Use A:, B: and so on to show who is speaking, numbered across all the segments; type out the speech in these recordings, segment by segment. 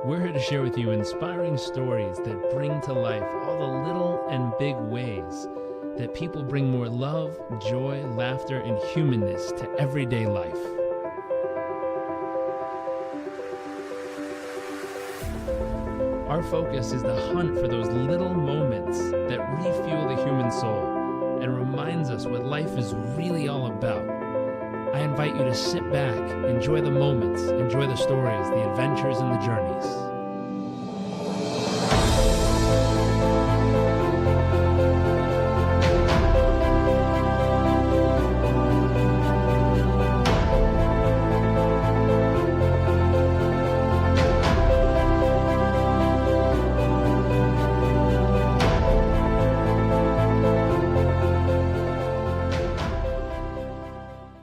A: We're here to share with you inspiring stories that bring to life all the little and big ways that people bring more love, joy, laughter, and humanness to everyday life. Our focus is the hunt for those little moments that refuel the human soul and reminds us what life is really all about. I invite you to sit back, enjoy the moments, enjoy the stories, the adventures, and the journeys.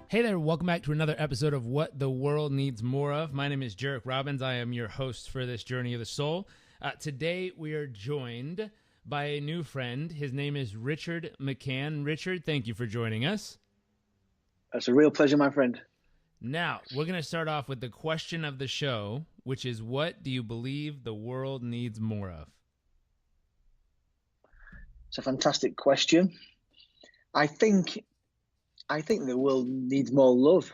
A: Hey there, welcome back to another episode of What the World Needs More Of. My name is Jarek Robbins. I am your host for this Journey of the Soul. Today we are joined by a new friend. His name is Richard McCann. Richard, thank you for joining us.
B: It's a real pleasure, my friend.
A: Now, we're going to start off with the question of the show, which is, what do you believe the world needs more of?
B: It's a fantastic question. I think the world needs more love.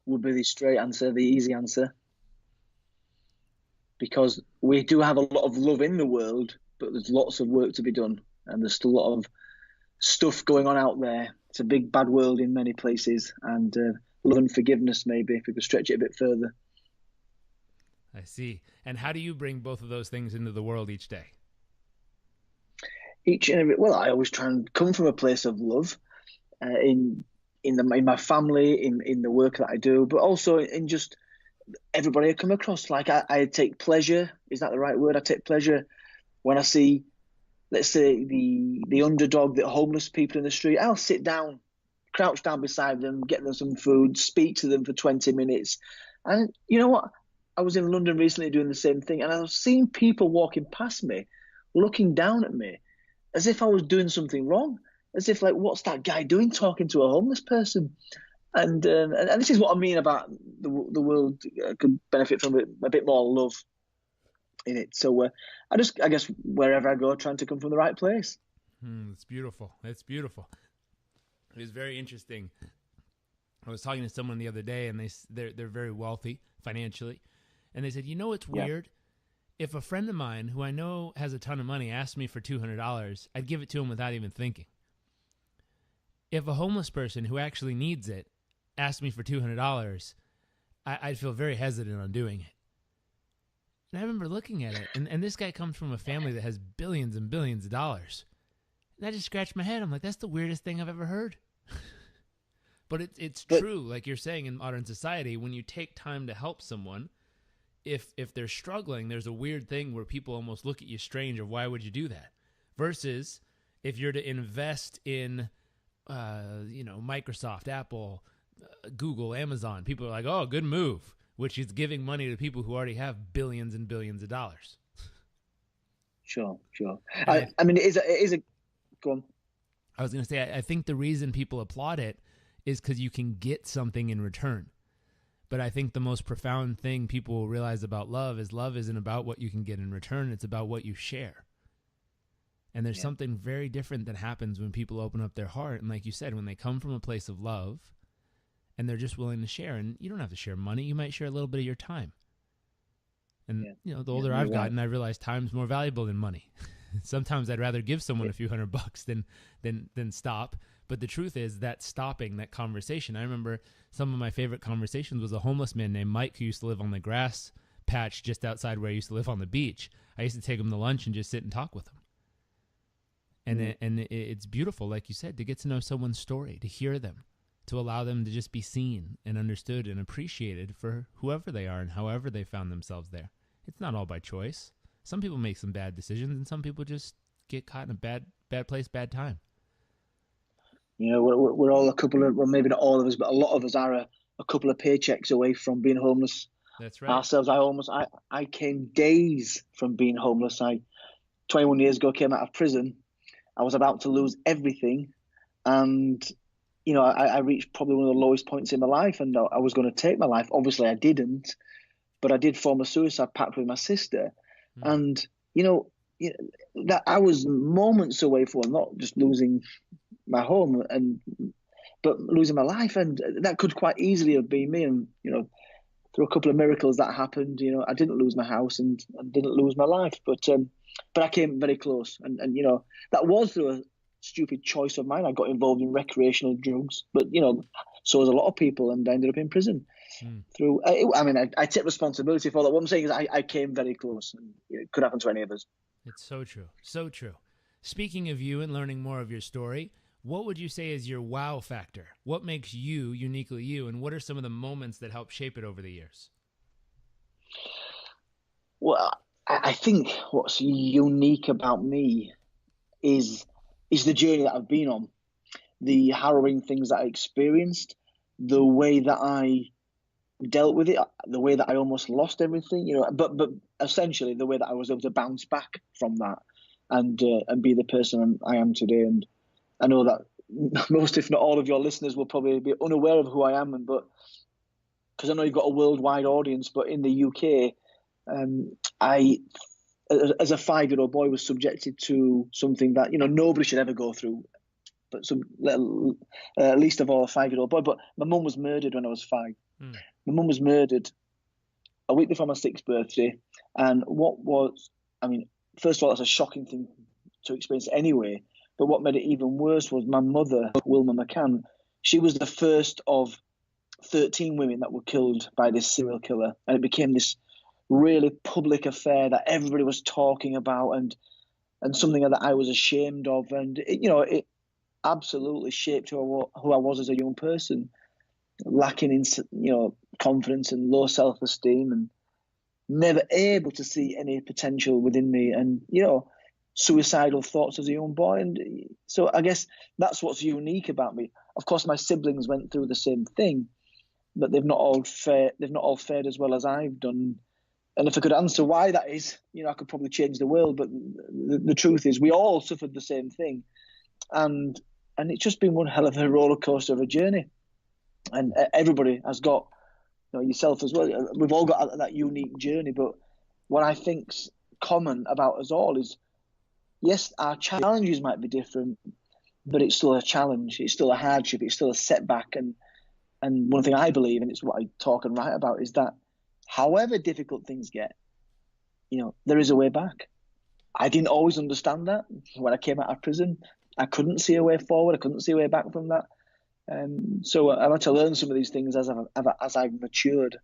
B: Would be the straight answer, the easy answer. Because we do have a lot of love in the world, but there's lots of work to be done. And there's still a lot of stuff going on out there. It's a big, bad world in many places. And love and forgiveness, maybe, if we could stretch it a bit further.
A: I see. And how do you bring both of those things into the world each day?
B: I always try and come from a place of love. In my family, in the work that I do, but also in just everybody I come across. Like I take pleasure, is that the right word? I take pleasure when I see, let's say, the underdog, the homeless people in the street. I'll sit down, crouch down beside them, get them some food, speak to them for 20 minutes. And you know what? I was in London recently doing the same thing, and I was seeing people walking past me, looking down at me, as if I was doing something wrong. As if, like, what's that guy doing talking to a homeless person? And this is what I mean about the world could benefit from a bit more love in it. So I guess wherever I go, trying to come from the right place.
A: It's beautiful. It's beautiful. It was very interesting. I was talking to someone the other day, and they're very wealthy financially, and they said, you know, it's weird. If a friend of mine who I know has a ton of money asked me for $200, I'd give it to him without even thinking. If a homeless person who actually needs it asked me for $200, I'd feel very hesitant on doing it. And I remember looking at it, and this guy comes from a family that has billions and billions of dollars. And I just scratched my head. I'm like, that's the weirdest thing I've ever heard. But it's true, like you're saying, in modern society, when you take time to help someone, if they're struggling, there's a weird thing where people almost look at you strange of why would you do that? Versus if you're to invest in Microsoft, Apple, Google, Amazon, people are like, oh, good move, which is giving money to people who already have billions and billions of dollars.
B: Sure. I mean, it is a, go on.
A: I was going to say, I think the reason people applaud it is because you can get something in return. But I think the most profound thing people will realize about love isn't about what you can get in return. It's about what you share. And there's something very different that happens when people open up their heart. And like you said, when they come from a place of love and they're just willing to share. And you don't have to share money. You might share a little bit of your time. And, the older I've gotten, I realize time's more valuable than money. Sometimes I'd rather give someone a few $100 than stop. But the truth is that stopping that conversation. I remember some of my favorite conversations was a homeless man named Mike who used to live on the grass patch just outside where I used to live on the beach. I used to take him to lunch and just sit and talk with him. And it's beautiful, like you said, to get to know someone's story, to hear them, to allow them to just be seen and understood and appreciated for whoever they are and however they found themselves there. It's not all by choice. Some people make some bad decisions, and some people just get caught in a bad place, bad time.
B: We're all a couple of, well, maybe not all of us, but a lot of us are a couple of paychecks away from being homeless.
A: That's right.
B: Ourselves. I came days from being homeless. 21 years ago, came out of prison. I was about to lose everything, and I reached probably one of the lowest points in my life, and I was going to take my life. Obviously, I didn't, but I did form a suicide pact with my sister.
A: Mm.
B: And, you know, that I was moments away from not just losing my home but losing my life. And that could quite easily have been me. And, you know, through a couple of miracles that happened, you know, I didn't lose my house and didn't lose my life. But I came very close. And, you know, that was through a stupid choice of mine. I got involved in recreational drugs, but, you know, so as a lot of people, and I ended up in prison.
A: Mm.
B: I take responsibility for that. What I'm saying is I came very close, and it could happen to any of us.
A: It's so true. So true. Speaking of you and learning more of your story, what would you say is your wow factor? What makes you uniquely you, and what are some of the moments that help shape it over the years?
B: Well, I think what's unique about me is the journey that I've been on, the harrowing things that I experienced, the way that I dealt with it, the way that I almost lost everything, you know, but essentially the way that I was able to bounce back from that and be the person I am today. And I know that most, if not all, of your listeners will probably be unaware of who I am, but because I know you've got a worldwide audience, but in the UK, I, as a 5-year-old boy, was subjected to something that, you know, nobody should ever go through, but least of all a 5-year-old boy. But my mum was murdered when I was 5.
A: Mm.
B: My mum was murdered a week before my 6th birthday. And first of all, that's a shocking thing to experience anyway. But what made it even worse was my mother, Wilma McCann. She was the first of 13 women that were killed by this serial killer. And it became this really public affair that everybody was talking about, and something that I was ashamed of. And, it absolutely shaped who I was as a young person, lacking in, confidence and low self-esteem, and never able to see any potential within me, and, suicidal thoughts as a young boy. And so I guess that's what's unique about me. Of course, my siblings went through the same thing, but they've not all fared as well as I've done. And if I could answer why that is, I could probably change the world. But the truth is, we all suffered the same thing, and it's just been one hell of a roller coaster of a journey. And everybody has got, yourself as well. We've all got that unique journey. But what I think's common about us all is, yes, our challenges might be different, but it's still a challenge. It's still a hardship. It's still a setback. And one thing I believe, and it's what I talk and write about, is that however difficult things get, there is a way back. I didn't always understand that when I came out of prison. I couldn't see a way forward. I couldn't see a way back from that. So I've had to learn some of these things as I've matured.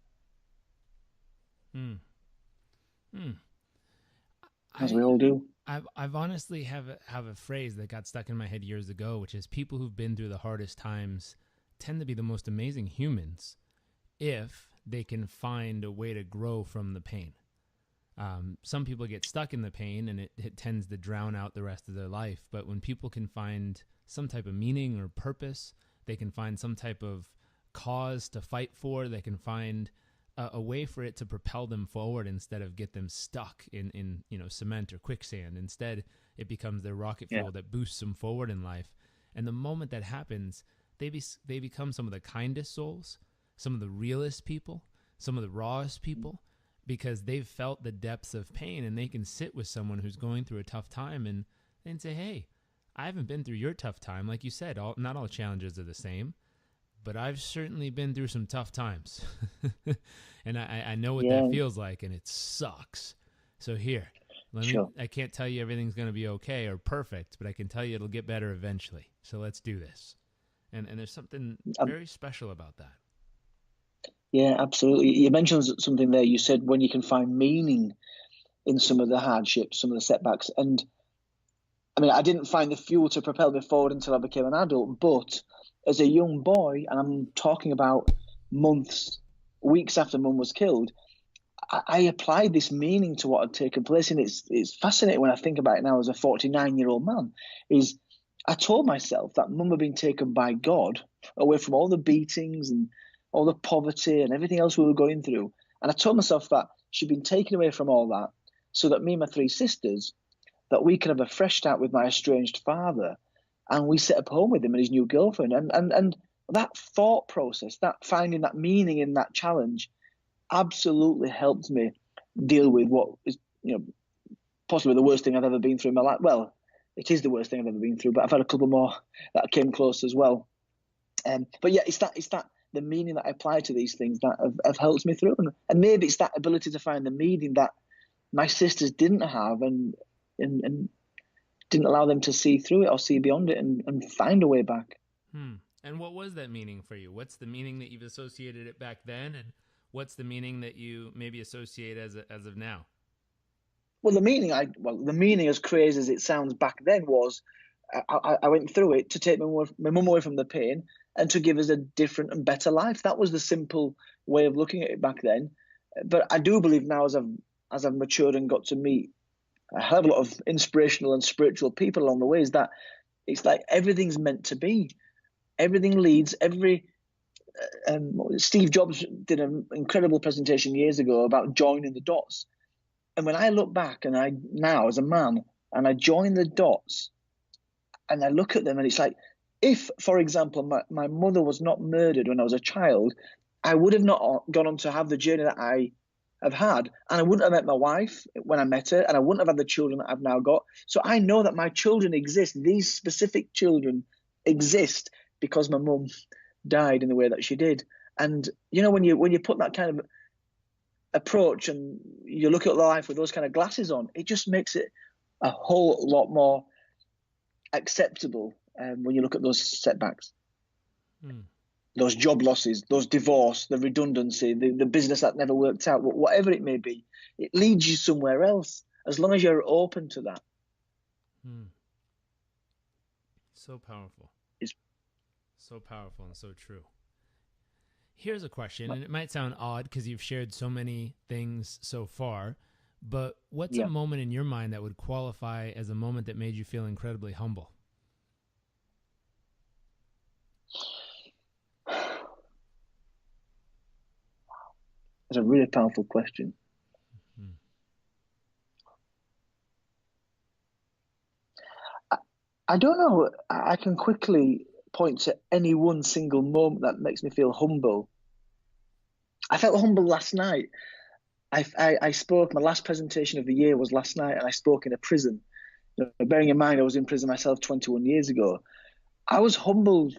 B: As we all do.
A: I've honestly have a phrase that got stuck in my head years ago, which is people who've been through the hardest times tend to be the most amazing humans if they can find a way to grow from the pain. Some people get stuck in the pain and it tends to drown out the rest of their life. But when people can find some type of meaning or purpose, they can find some type of cause to fight for, they can find a way for it to propel them forward instead of get them stuck in cement or quicksand. Instead, it becomes their rocket fuel that boosts them forward in life. And the moment that happens, they become some of the kindest souls, some of the realest people, some of the rawest people, because they've felt the depths of pain, and they can sit with someone who's going through a tough time and say, hey, I haven't been through your tough time. Like you said, not all challenges are the same, but I've certainly been through some tough times. And I know what that feels like, and it sucks. So here, I can't tell you everything's going to be okay or perfect, but I can tell you it'll get better eventually. So let's do this. And there's something very special about that.
B: Yeah, absolutely. You mentioned something there. You said when you can find meaning in some of the hardships, some of the setbacks. And I mean, I didn't find the fuel to propel me forward until I became an adult. But as a young boy, and I'm talking about months, weeks after Mum was killed, I applied this meaning to what had taken place. And it's fascinating when I think about it now as a 49-year-old man, is I told myself that Mum had been taken by God away from all the beatings and all the poverty and everything else we were going through. And I told myself that she'd been taken away from all that so that me and my 3 sisters, that we could have a fresh start with my estranged father. And we set up home with him and his new girlfriend. And that thought process, that finding that meaning in that challenge, absolutely helped me deal with what is, possibly the worst thing I've ever been through in my life. Well, it is the worst thing I've ever been through, but I've had a couple more that came close as well. But yeah, it's that the meaning that I apply to these things that have helped me through, and maybe it's that ability to find the meaning that my sisters didn't have, and didn't allow them to see through it or see beyond it and find a way back.
A: And what was that meaning for you? What's the meaning that you've associated it back then, and what's the meaning that you maybe associate as of now?
B: Well, the meaning, as crazy as it sounds back then, was I went through it to take my mum away from the pain and to give us a different and better life. That was the simple way of looking at it back then. But I do believe now, as I've matured and got to meet a hell of a lot of inspirational and spiritual people along the way, is that it's like everything's meant to be. Everything leads. Steve Jobs did an incredible presentation years ago about joining the dots. And when I look back, and I now as a man, and I join the dots, and I look at them, and it's like, if, for example, my mother was not murdered when I was a child, I would have not gone on to have the journey that I have had, and I wouldn't have met my wife when I met her, and I wouldn't have had the children that I've now got. So I know that my children exist. These specific children exist because my mum died in the way that she did. And when you put that kind of approach and you look at life with those kind of glasses on, it just makes it a whole lot more acceptable when you look at those setbacks, those job losses, those divorce, the redundancy, the business that never worked out, whatever it may be. It leads you somewhere else as long as you're open to that.
A: So powerful.
B: It's
A: so powerful and so true. Here's a question, and it might sound odd because you've shared so many things so far, but what's a moment in your mind that would qualify as a moment that made you feel incredibly humble?
B: It's a really powerful question. I don't know. I can quickly point to any one single moment that makes me feel humble. I felt humble last night. I spoke, my last presentation of the year was last night, and I spoke in a prison. Bearing in mind I was in prison myself 21 years ago, I was humbled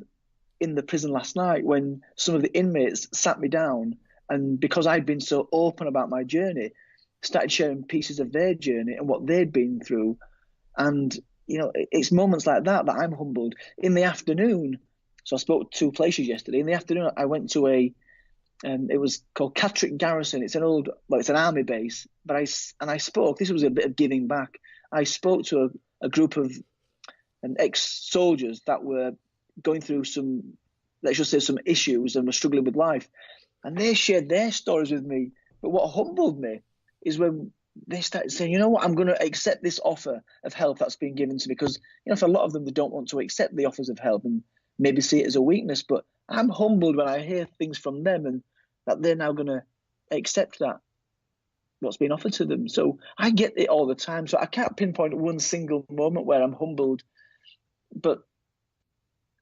B: in the prison last night when some of the inmates sat me down, and because I'd been so open about my journey, started sharing pieces of their journey and what they'd been through. And it's moments like that that I'm humbled. In the afternoon, so I spoke to 2 places yesterday. In the afternoon, I went to it was called Catterick Garrison. It's it's an army base. But I spoke. This was a bit of giving back. I spoke to a group of ex-soldiers that were going through some issues and were struggling with life, and they shared their stories with me. But what humbled me is when they started saying, you know what, I'm going to accept this offer of help that's been given to me, because for a lot of them, they don't want to accept the offers of help and maybe see it as a weakness. But I'm humbled when I hear things from them and that they're now going to accept that what's been offered to them. So I get it all the time. So I can't pinpoint one single moment where I'm humbled, but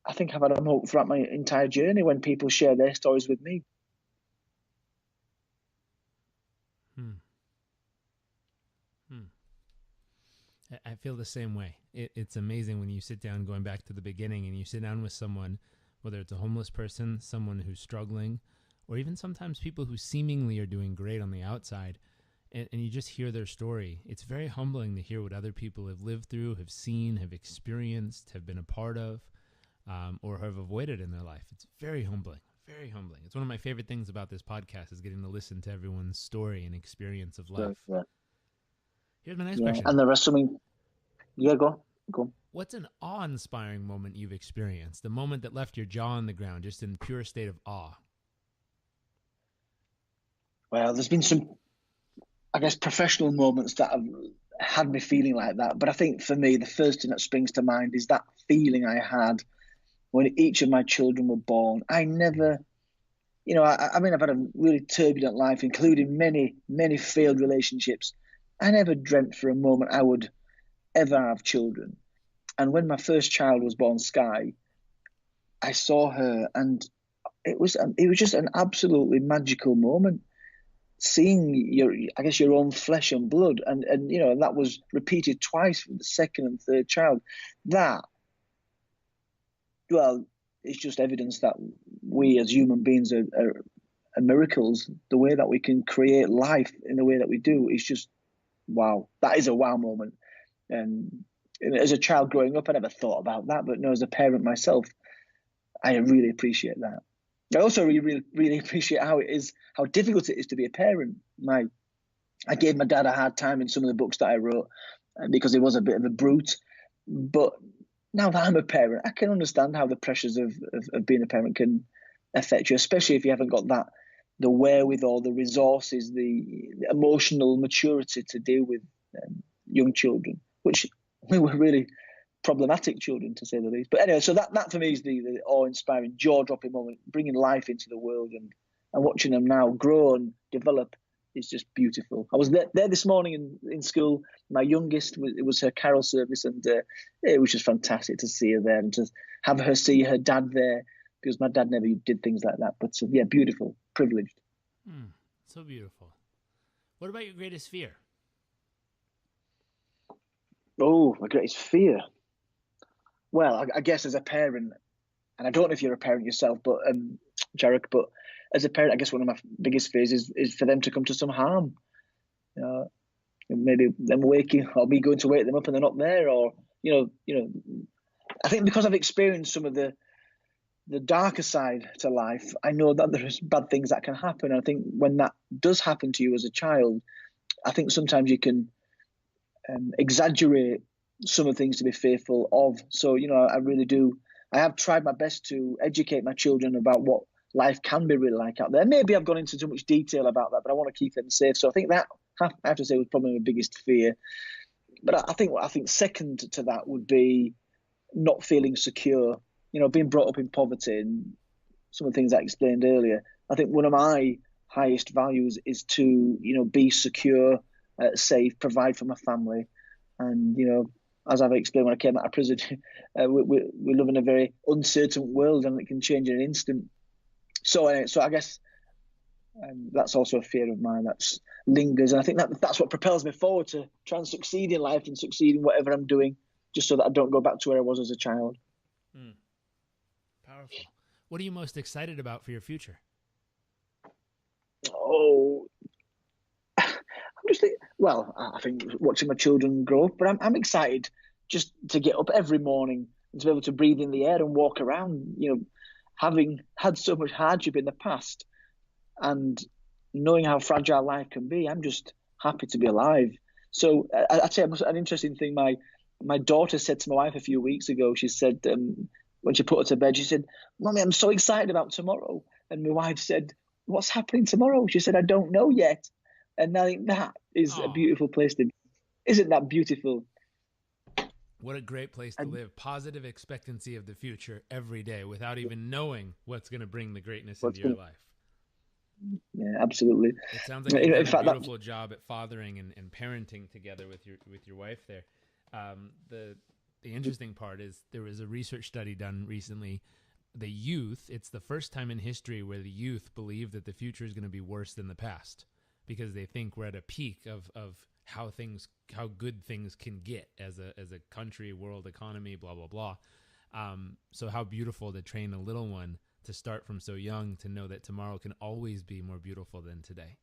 B: I think I've had a moment throughout my entire journey when people share their stories with me.
A: I feel the same way. It's amazing when you sit down, going back to the beginning, and you sit down with someone, whether it's a homeless person, someone who's struggling, or even sometimes people who seemingly are doing great on the outside, and you just hear their story. It's very humbling to hear what other people have lived through, have seen, have experienced, have been a part of, or have avoided in their life. It's very humbling, very humbling. It's one of my favorite things about this podcast, is getting to listen to everyone's story and experience of life.
B: Yeah.
A: Here's my next question.
B: And there are something. Yeah, go on.
A: What's an awe-inspiring moment you've experienced? The moment that left your jaw on the ground, just in pure state of awe.
B: Well, there's been some, I guess, professional moments that have had me feeling like that. But I think for me, the first thing that springs to mind is that feeling I had when each of my children were born. I never, I've had a really turbulent life, including many, many failed relationships. I never dreamt for a moment I would ever have children. And when my first child was born, Sky, I saw her, and it was just an absolutely magical moment. seeing your own flesh and blood, and and that was repeated twice for the second and third child. That, well, it's just evidence that we as human beings are miracles. The way that we can create life in the way that we do is just wow. That is a wow moment. And as a child growing up, I never thought about that, but no, as a parent myself, I really appreciate that. I also really appreciate how difficult it is to be a parent. I gave my dad a hard time in some of the books that I wrote because he was a bit of a brute. But now that I'm a parent, I can understand how the pressures of being a parent can affect you, especially if you haven't got the wherewithal, the resources, the emotional maturity to deal with young children, which we were really problematic children, to say the least. But anyway, so that for me is the awe-inspiring, jaw-dropping moment, bringing life into the world, and watching them now grow and develop is just beautiful. I was there this morning in school. My youngest, it was her carol service, and it was just fantastic to see her there and to have her see her dad there, because my dad never did things like that. But yeah, beautiful, privileged.
A: So beautiful. What about your greatest fear?
B: Oh, my greatest fear. Well, I guess as a parent, and I don't know if you're a parent yourself, but Jarek, but as a parent, I guess one of my biggest fears is for them to come to some harm. Maybe them waking, or me going to wake them up and they're not there, or I think because I've experienced some of the darker side to life, I know that there's bad things that can happen. And I think when that does happen to you as a child, I think sometimes you can exaggerate some of the things to be fearful of. So, I really do. I have tried my best to educate my children about what life can be really like out there. Maybe I've gone into too much detail about that, but I want to keep them safe. So I think that, I have to say, was probably my biggest fear. But I think second to that would be not feeling secure. Being brought up in poverty and some of the things I explained earlier. I think one of my highest values is to, be secure, safe, provide for my family. And, as I've explained when I came out of prison, we live in a very uncertain world, and it can change in an instant. So I guess that's also a fear of mine that lingers. And I think that's what propels me forward to try and succeed in life and succeed in whatever I'm doing, just so that I don't go back to where I was as a child.
A: Powerful. What are you most excited about for your future?
B: Oh, I think watching my children grow up, but I'm excited just to get up every morning and to be able to breathe in the air and walk around, having had so much hardship in the past and knowing how fragile life can be. I'm just happy to be alive. So I'd say an interesting thing, my daughter said to my wife a few weeks ago, she said, when she put her to bed, she said, "Mommy, I'm so excited about tomorrow." And my wife said, "What's happening tomorrow?" She said, "I don't know yet." And I think that is a beautiful place to be. Isn't that beautiful?
A: What a great place to live. Positive expectancy of the future every day without even knowing what's going to bring the greatness into your life.
B: Yeah, absolutely.
A: It sounds like you've done a beautiful job at fathering and parenting together with your wife there. The interesting part is there was a research study done recently. The youth, it's the first time in history where the youth believe that the future is going to be worse than the past, because they think we're at a peak of how good things can get as a country, world economy, blah, blah, blah. So how beautiful to train a little one to start from so young to know that tomorrow can always be more beautiful than today.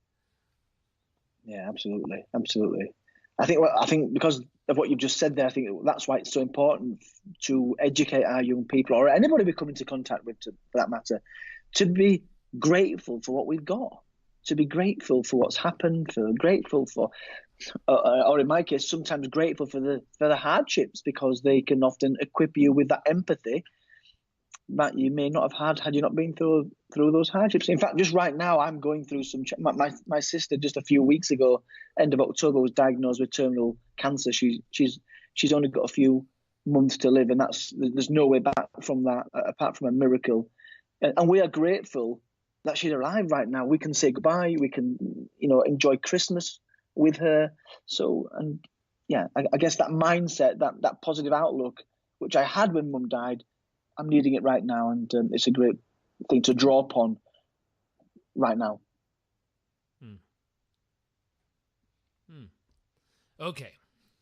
B: Yeah, absolutely. Absolutely. I think because of what you've just said there, I think that's why it's so important to educate our young people, or anybody we come into contact with, for that matter, to be grateful for what we've got, to be grateful for what's happened, grateful for, or in my case, sometimes grateful for the hardships, because they can often equip you with that empathy that you may not have had you not been through those hardships. In fact, just right now, I'm going through some. My sister just a few weeks ago, end of October, was diagnosed with terminal cancer. She's only got a few months to live, and there's no way back from that apart from a miracle. And we are grateful that she's alive right now. We can say goodbye. We can enjoy Christmas with her. So, and yeah, I guess that mindset, that positive outlook, which I had when Mum died, I'm needing it right now, and it's a great thing to draw upon right now.
A: Okay,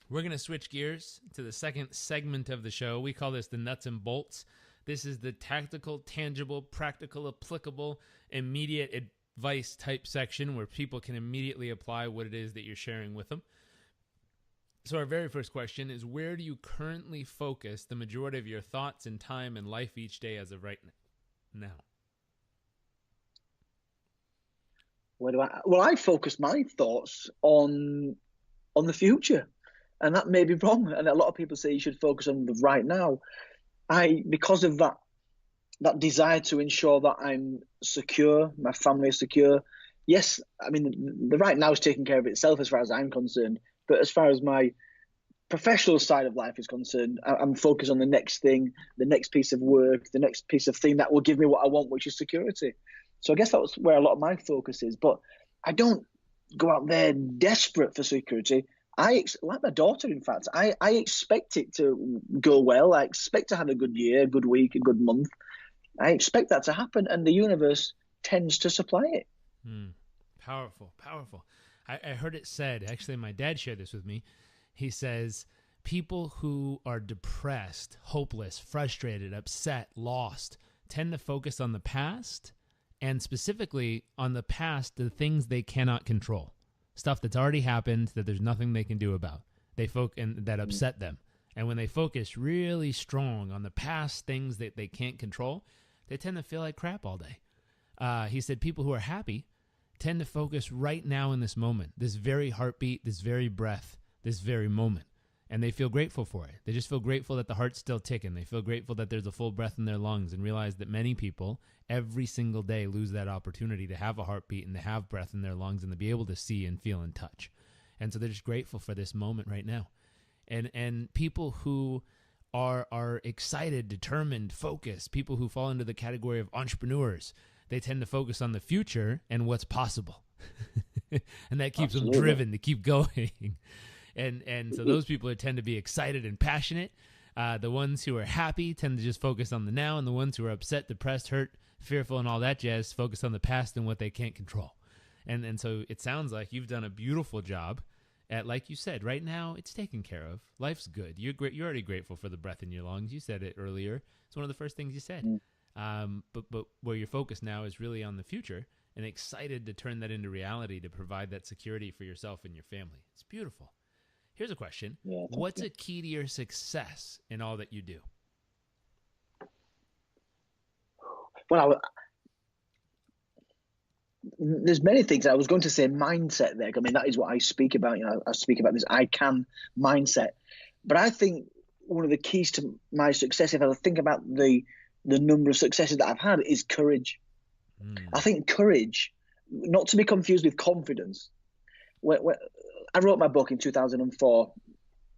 A: we're going to switch gears to the second segment of the show. We call this the nuts and bolts. This is the tactical, tangible, practical, applicable, immediate advice type section where people can immediately apply what it is that you're sharing with them. So our very first question is, where do you currently focus the majority of your thoughts and time and life each day as of right now?
B: I focus my thoughts on the future, and that may be wrong. And a lot of people say you should focus on the right now. Because of that desire to ensure that I'm secure, my family is secure. Yes, I mean, the right now is taking care of itself as far as I'm concerned. But as far as my professional side of life is concerned, I'm focused on the next thing, the next piece of work, the next piece of thing that will give me what I want, which is security. So I guess that's where a lot of my focus is. But I don't go out there desperate for security. Like my daughter, in fact, I expect it to go well. I expect to have a good year, a good week, a good month. I expect that to happen, and the universe tends to supply it.
A: Powerful, powerful. I heard it said, actually, my dad shared this with me. He says, people who are depressed, hopeless, frustrated, upset, lost, tend to focus on the past, and specifically on the past, the things they cannot control. Stuff that's already happened that there's nothing they can do about. And that upset them. And when they focus really strong on the past things that they can't control, they tend to feel like crap all day. He said people who are happy tend to focus right now in this moment, this very heartbeat, this very breath, this very moment. And they feel grateful for it. They just feel grateful that the heart's still ticking. They feel grateful that there's a full breath in their lungs, and realize that many people every single day lose that opportunity to have a heartbeat and to have breath in their lungs and to be able to see and feel and touch. And so they're just grateful for this moment right now. And people who are excited, determined, focused, people who fall into the category of entrepreneurs, they tend to focus on the future and what's possible. And that keeps them driven to keep going. And so those people tend to be excited and passionate. The ones who are happy tend to just focus on the now, and the ones who are upset, depressed, hurt, fearful, and all that jazz focus on the past and what they can't control. And so it sounds like you've done a beautiful job at, like you said, right now it's taken care of. Life's good. You're great. You're already grateful for the breath in your lungs. You said it earlier. It's one of the first things you said. But where your focus now is really on the future, and excited to turn that into reality to provide that security for yourself and your family. It's beautiful. Here's a question. What's a key to your success in all that you do?
B: Well, there's many things. I was going to say mindset there. I mean, that is what I speak about. I speak about this I can mindset. But I think one of the keys to my success, if I think about the number of successes that I've had, is courage. I think courage, not to be confused with confidence. When I wrote my book in 2004.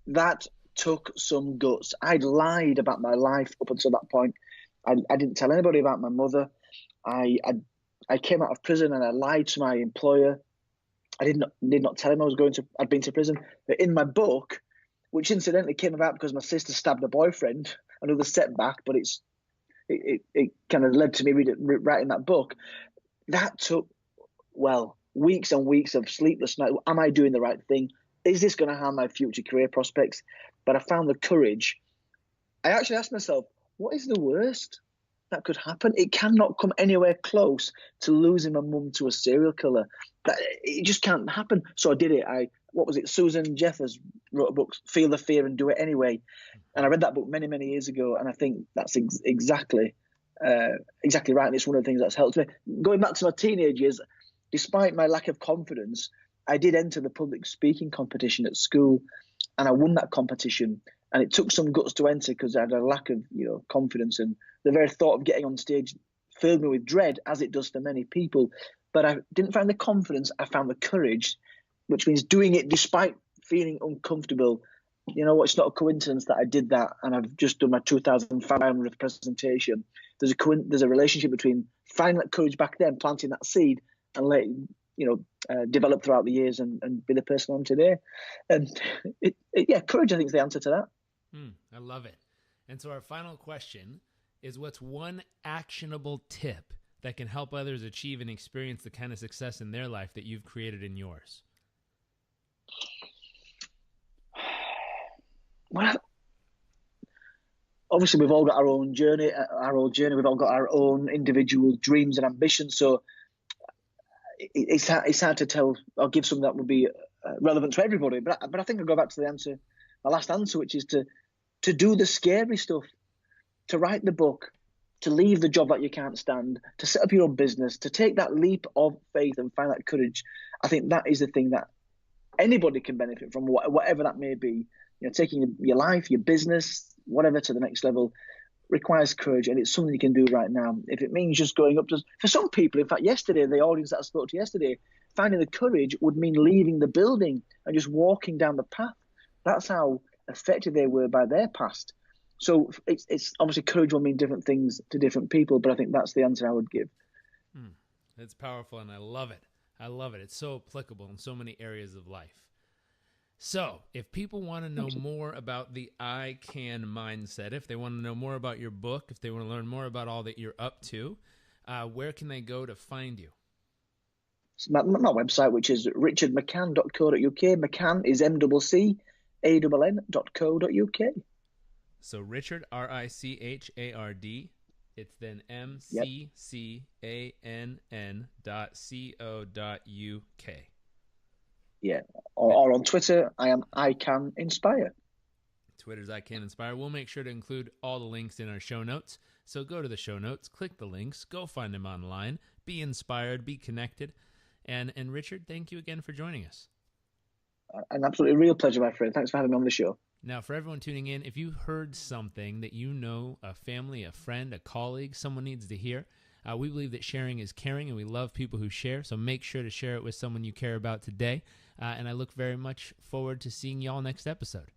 B: That took some guts. I'd lied about my life up until that point. I didn't tell anybody about my mother. I came out of prison and I lied to my employer. I did not tell him I'd been to prison. But in my book, which incidentally came about because my sister stabbed a boyfriend, another setback, but it kind of led to me writing that book. That took, weeks and weeks of sleepless nights. Am I doing the right thing? Is this going to harm my future career prospects? But I found the courage. I actually asked myself, what is the worst that could happen? It cannot come anywhere close to losing my mum to a serial killer. It just can't happen. So I did it. What was it? Susan Jeffers wrote a book, Feel the Fear and Do It Anyway. And I read that book many, many years ago. And I think that's exactly right. And it's one of the things that's helped me. Going back to my teenage years, despite my lack of confidence, I did enter the public speaking competition at school, and I won that competition. And it took some guts to enter because I had a lack of confidence, and the very thought of getting on stage filled me with dread, as it does for many people. But I didn't find the confidence. I found the courage, which means doing it despite feeling uncomfortable. It's not a coincidence that I did that, and I've just done my 2,500th presentation. There's a relationship between finding that courage back then, planting that seed, and letting develop throughout the years and be the person I'm today. And courage, I think, is the answer to that.
A: I love it. And so our final question is, what's one actionable tip that can help others achieve and experience the kind of success in their life that you've created in yours?
B: Well, obviously we've all got our own journey, We've all got our own individual dreams and ambitions. So it's hard to tell or give something that would be relevant to everybody. But I think I'll go back to my last answer, which is to do the scary stuff, to write the book, to leave the job that you can't stand, to set up your own business, to take that leap of faith and find that courage. I think that is the thing that anybody can benefit from, whatever that may be. Taking your life, your business, whatever, to the next level requires courage, and it's something you can do right now. If it means just going up to, for some people, in fact, yesterday, the audience that I spoke to yesterday, finding the courage would mean leaving the building and just walking down the path. That's how affected they were by their past. So it's obviously courage will mean different things to different people, but I think that's the answer I would give.
A: It's powerful, and I love it. I love it. It's so applicable in so many areas of life. So if people want to know more about the I Can mindset, if they want to know more about your book, if they want to learn more about all that you're up to, where can they go to find you?
B: So my website, which is richardmccann.co.uk. McCann is MCCANN.co.uk.
A: So Richard, RICHARD, it's then MCCANN.co.uk.
B: Yeah, or on Twitter, I Can Inspire.
A: Twitter's I Can Inspire. We'll make sure to include all the links in our show notes. So go to the show notes, click the links, go find them online, be inspired, be connected. And Richard, thank you again for joining us.
B: An absolutely real pleasure, my friend. Thanks for having me on the show.
A: Now, for everyone tuning in, if you heard something that you know, a family, a friend, a colleague, someone needs to hear, we believe that sharing is caring, and we love people who share. So make sure to share it with someone you care about today. And I look very much forward to seeing y'all next episode.